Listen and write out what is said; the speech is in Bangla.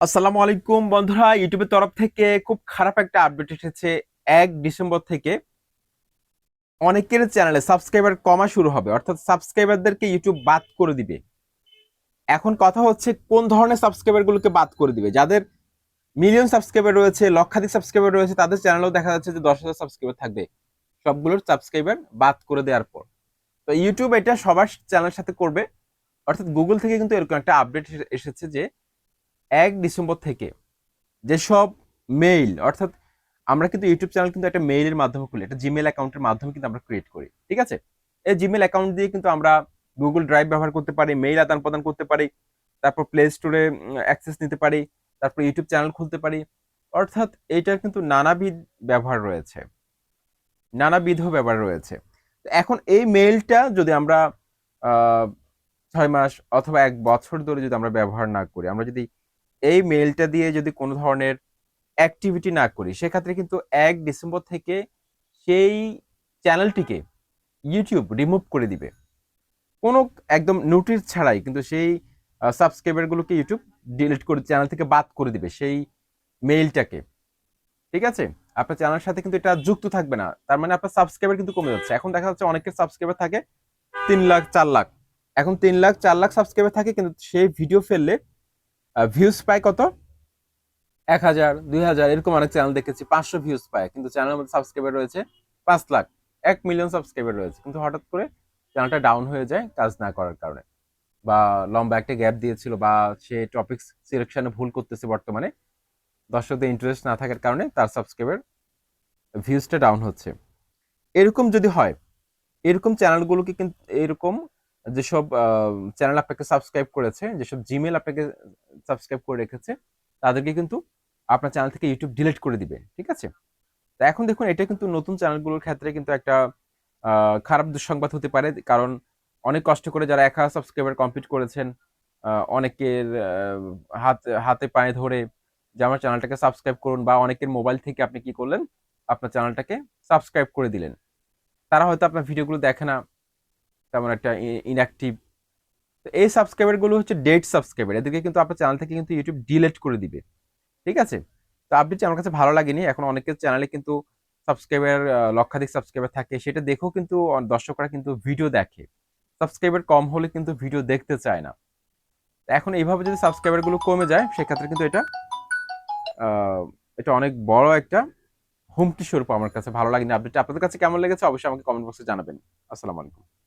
আসসালামু আলাইকুম বন্ধুরা, ইউটিউবের তরফ থেকে খুব খারাপ একটা আপডেট এসেছে। 1 ডিসেম্বর থেকে অনেকের চ্যানেলে সাবস্ক্রাইবার কমা শুরু হবে, অর্থাৎ সাবস্ক্রাইবারদেরকে ইউটিউব বাদ করে দিবে। এখন কথা হচ্ছে কোন ধরনের সাবস্ক্রাইবারগুলোকে বাদ করে দিবে। যাদের মিলিয়ন সাবস্ক্রাইবার রয়েছে, লক্ষাধিক সাবস্ক্রাইবার রয়েছে, তাদের চ্যানেলেও দেখা যাচ্ছে যে 10,000 সাবস্ক্রাইবার থাকবে। সবগুলোর সাবস্ক্রাইবার বাদ করে দেওয়ার পর তো ইউটিউব এটা সবার চ্যানেলের সাথে করবে। অর্থাৎ গুগল থেকে কিন্তু এরকম একটা আপডেট এসেছে যে 1 ডিসেম্বর থেকে যেসব মেইল, অর্থাৎ আমরা কিন্তু ইউটিউব চ্যানেল কিন্তু একটা মেইলের মাধ্যমে খুলি, একটা জিমেল অ্যাকাউন্টের মাধ্যমে কিন্তু আমরা ক্রিয়েট করি, ঠিক আছে? এই জিমেল অ্যাকাউন্ট দিয়ে কিন্তু আমরা গুগল ড্রাইভ ব্যবহার করতে পারি, মেইল আদান প্রদান করতে পারি, তারপর প্লে স্টোরে অ্যাক্সেস নিতে পারি, তারপর ইউটিউব চ্যানেল খুলতে পারি। অর্থাৎ এইটার কিন্তু নানাবিধ ব্যবহার রয়েছে, নানাবিধ ব্যবহার রয়েছে। তো এখন এই মেইলটা যদি আমরা 6 মাস অথবা 1 বছর ধরে যদি আমরা ব্যবহার না করি, আমরা যদি এই মেইলটা দিয়ে যদি কোনো ধরনের অ্যাক্টিভিটি না করি, সেক্ষেত্রে কিন্তু 1 ডিসেম্বর থেকে সেই চ্যানেলটিকে ইউটিউব রিমুভ করে দিবে। কোনো একদম নোটিশ ছাড়াই কিন্তু সেই সাবস্ক্রাইবারগুলোকে ইউটিউব ডিলিট করে চ্যানেল থেকে বাদ করে দিবে সেই মেইলটাকে, ঠিক আছে? আপনার চ্যানেলের সাথে কিন্তু এটা যুক্ত থাকবে না। তার মানে আপনার সাবস্ক্রাইবার কিন্তু কমে যাচ্ছে। এখন দেখা যাচ্ছে অনেকের সাবস্ক্রাইবার থাকে 3 লাখ 4 লাখ। এখন 3 লাখ 4 লাখ সাবস্ক্রাইবার থাকে, কিন্তু সেই ভিডিও ফেললে ভিউজ পায় কত? 1,000 2,000, এরকম অনেক চ্যানেল দেখেছি 500 ভিউজ পায়, কিন্তু চ্যানেলের মধ্যে সাবস্ক্রাইবার রয়েছে 5 লাখ, 1 মিলিয়ন সাবস্ক্রাইবার রয়েছে, কিন্তু হঠাৎ করে চ্যানেলটা ডাউন হয়ে যায় কাজ না করার কারণে, বা লম্বা একটা গ্যাপ দিয়েছিল, বা সে টপিক সিলেকশনে ভুল করতেছে বর্তমানে, দর্শকদের ইন্টারেস্ট না থাকার কারণে তার সাবস্ক্রাইবার ভিউজটা ডাউন হচ্ছে। এরকম যদি হয়, এরকম চ্যানেলগুলোকে কিন্তু এরকম যেসব চ্যানেল আপনাকে সাবস্ক্রাইব করেছে, যেসব জিমেল আপনাকে সাবস্ক্রাইব করে রেখেছে, তাদেরকে কিন্তু আপনার চ্যানেল থেকে ইউটিউব ডিলিট করে দিবে, ঠিক আছে? তো এখন দেখুন, এটা কিন্তু নতুন চ্যানেলগুলোর ক্ষেত্রে কিন্তু একটা খারাপ দুঃসংবাদ হতে পারে। কারণ অনেক কষ্ট করে যারা 1,000 সাবস্ক্রাইবার কমপ্লিট করেছেন, অনেকের হাতে পায়ে ধরে যে আমার চ্যানেলটাকে সাবস্ক্রাইব করুন, বা অনেকের মোবাইল থেকে আপনি কি করলেন, আপনার চ্যানেলটাকে সাবস্ক্রাইব করে দিলেন। তারা হয়তো আপনার ভিডিওগুলো দেখে না, তেমন একটা ইনঅ্যাক্টিভ। তো এই সাবস্ক্রাইবার গুলো হচ্ছে ডেড সাবস্ক্রাইবার, এদেরকে কিন্তু আপনার চ্যানেল থেকে কিন্তু ইউটিউব ডিলিট করে দিবে, ঠিক আছে? তো আপডেটটি আমার কাছে ভালো লাগেনি। এখন অনেকের চ্যানেলে কিন্তু সাবস্ক্রাইবার লক্ষাধিক সাবস্ক্রাইবার থাকে, সেটা দেখেও কিন্তু দর্শকরা কিন্তু ভিডিও দেখে। সাবস্ক্রাইবার কম হলে কিন্তু ভিডিও দেখতে চায় না। তো এখন এইভাবে যদি সাবস্ক্রাইবার গুলো কমে যায়, সেক্ষেত্রে কিন্তু আহ, এটা অনেক বড় একটা হুমকি স্বরূপ। আমার কাছে ভালো লাগেনি আপডেটটা। আপনাদের কাছে কেমন লেগেছে অবশ্যই আমাকে কমেন্ট বক্সে জানাবেন। আসসালামু আলাইকুম।